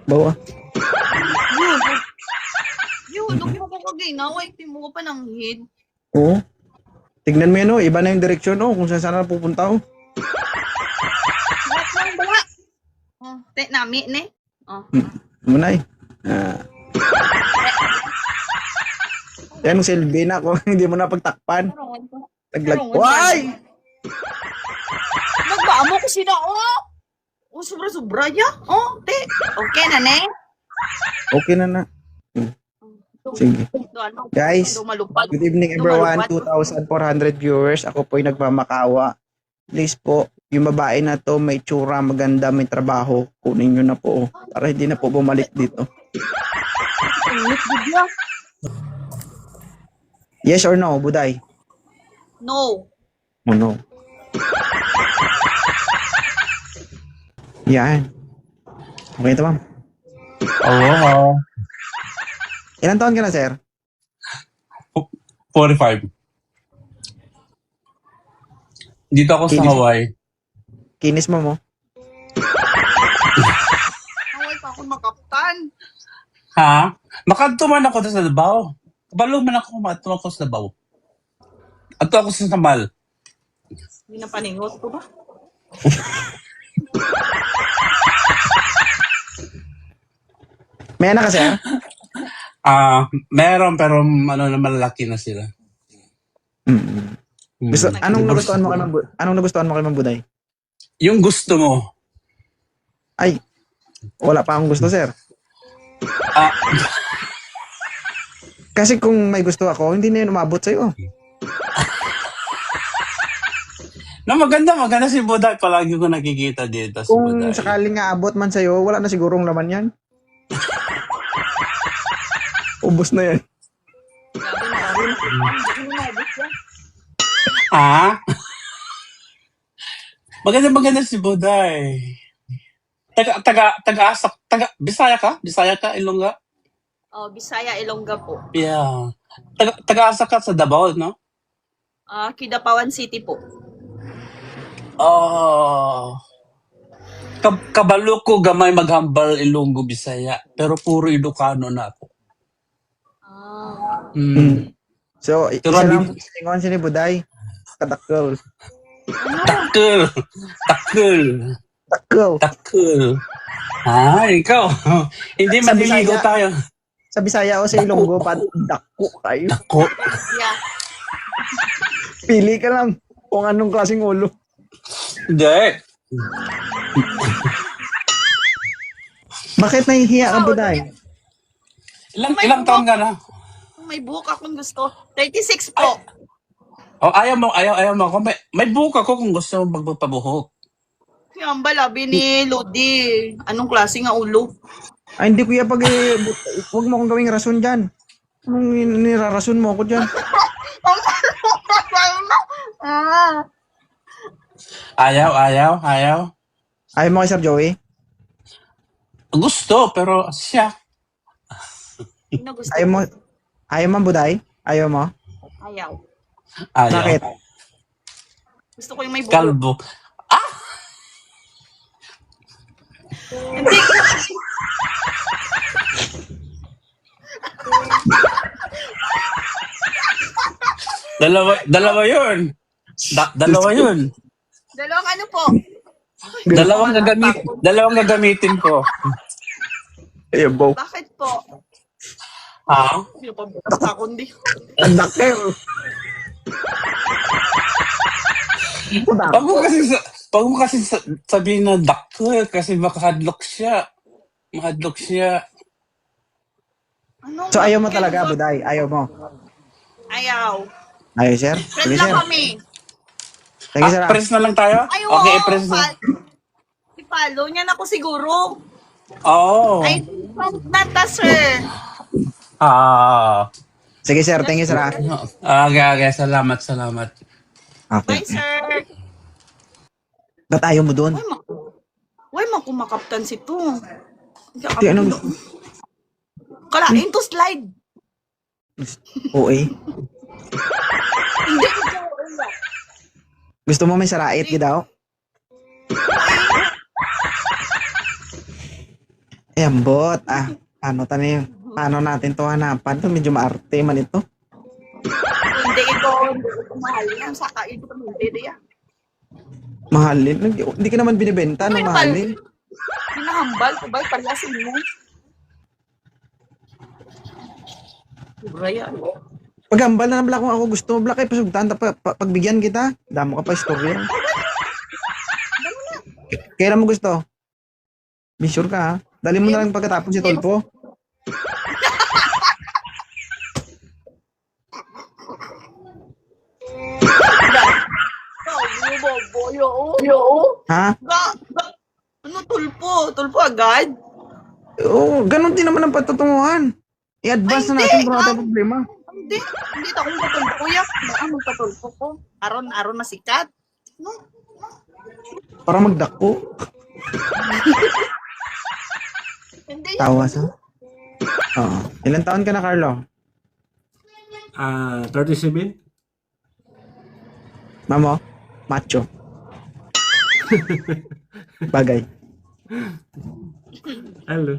Bawa. Yun. Yun, nung mo ko kaginawa, mo ko pa ng head. Oo. Tignan mo yun, oh. Iba na yung direksyon, oh. Kung saan na pupunta, oh. Wala lang bala. Oh, te nami ne. Oh. Muna eh. Yan ang silbi na kung hindi mo na pagtakpan. Taglag. Why? Nagbaamo ko sila, oh. Oh, sobra-sobra ya. Oh, te. Okay na, ne? Okay na na. Sige. Guys, good evening everyone. 2,400 viewers. Ako po'y nagmamakawa. Please po, yung babae na to may tsura, maganda, may trabaho. Kunin nyo na po. Para hindi na po bumalik dito. Yes or no, Buday? No. Oh, no. Yan. Okay ito, ma'am. Oo. Ilan taon ka na, sir? 45. Dito ako sa Hawaii. Kinis mo. Away pa ako makaptan. Ha? Makatuman ako sa Davao. Kabalo man ako makatuman ako sa Davao. Ato ako sa Samal. Hindi na paningot ko ba? May anak ka, sir? Meron pero ano na malaki na sila. Gusto, anong nagustuhan mo kay Ma'am Buday? Yung gusto mo. Ay, wala pa akong gusto, sir. Kasi kung may gusto ako, hindi na yun umabot sa'yo. No, maganda si Buday. Palagi ko nakikita dito si Kung Buday. sakaling nga abot man sa'yo, wala na sigurong laman yan. Ubus na yan. Ha? Maganda si Buday. Bisaya ka? Bisaya ka, Ilongga? Oh, Bisaya, Ilongga po. Yeah. Taga-asa ka sa Davao, no? Kidapawan City po. Oh. Kabalo ko gamay maghambal Ilonggo Bisaya, pero puro Ilocano na ako. So, Pero isa lang singon si Buday. Kadakkel. Takkel. Ikaw. Hindi Sa maliligo Bisaya. tayo. Sa Bisaya o sa Ilonggo, dako kayo. Dako. Yeah. Pili ka lang kung anong klaseng ulo. Hindi. Bakit nahihiya ka, Buday? Ilang taon ka na? May buhok akong gusto. 36 po. Oh, ayaw mo. Kung may buhok ako kung gusto mo magpapabuhok. Yung balabi ni Lodi. Anong klase nga ulo? Ay, hindi kuya pag huwag mo akong gawing rason dyan. Anong nirarason mo ako dyan? Ayaw. Ayaw mo kay Sir Joey? Gusto, pero siya. Sino gusto? Ayaw mo, Buday? Ayaw mo? Ayaw. Ayaw. Bakit? Gusto ko yung may buhok. Kalbo. Hindi. Dalawa yun. Dalawa yun. Dalawang ano po? Dalawang gagamitin ko. Ayaw, Bo. Bakit po? Ha? Sino pa basta kundi? Ang dakkel. Pag mo kasi sabihin na dakkel kasi makahadlok siya. Mahadlok siya. Ano? So, ayaw mo talaga, Buday? Ayaw mo? Ayaw. Ayaw, sir? Friend Sige, lang sir. kami. Sige, sir. Press na lang tayo? Ay, Okay, oo, press na. I-follow niya na ako siguro. Oo. Ay, nata, sir. Sige, sir. Thank you, sir. Okay. Salamat. Okay. Bye, sir. Ba't ayaw mo doon? Why man kumakaptan si to? Di, anong... Kalain to slide. Oo eh. Hindi. Gusto mo may sarait, daw? Eh, ambot. Ano tayo? Paano natin to hanapan? To medyo maarte man ito. Hindi ito mahal yan. Saka ito hindi diya. Mahalin. Hindi ka naman binibenta ng mahalin. Hinahambal ko ba? Palasin mo. Sobra yan. Paghambal na naman kung ako gusto mo, Black, ay pasugtaan, pagbigyan kita. Damo ka pa istorya. Kailan mo gusto? Be sure ka, ha? Dali mo na lang pagkatapos si Tolpo. Ha? Ano tulpo? Tulpo agad? Oo, ganun din naman ang patutunguhan. I-advance na natin kung ano tayo problema. Hindi akong patulpo yan. Ano patulpo ko? Aron na sikat. No? Para magdako. Hindi. Tawa sa? Oo. Ilan taon ka na, Carlo? 37? Mamo? Macho. Bagay. Hello.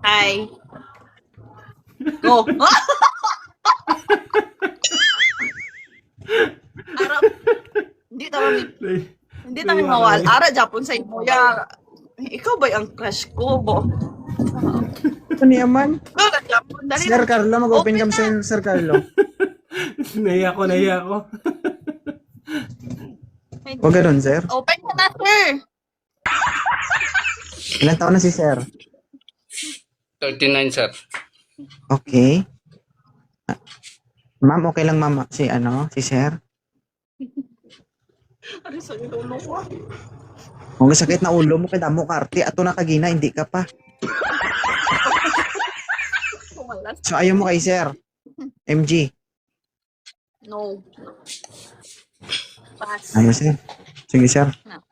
Hi. Go. Arap. Hindi tayo mawal. Ara Japon sa imo ya. Ikaw ba ang crush ko, bo? Ano yaman? Japon, dali Sir na. Carlo, mag-open Open cam na. sa Sir Carlo. Nahiya ko. Huwag ganun, sir. Open ka na, sir. Ilan taon na si Sir? 39, sir. Okay. Ma'am, okay lang ma'am. Si Sir? Ano sa ulo ko? Kung sakit na ulo mo, kaya mo karte. Ato na kagina, hindi ka pa. Kumalas. So, ayaw mo kay Sir. MG. No. Pass. Ayaw, Sir. Sige, Sir. No.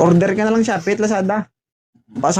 Order ka na lang Shopee at Lazada. Baka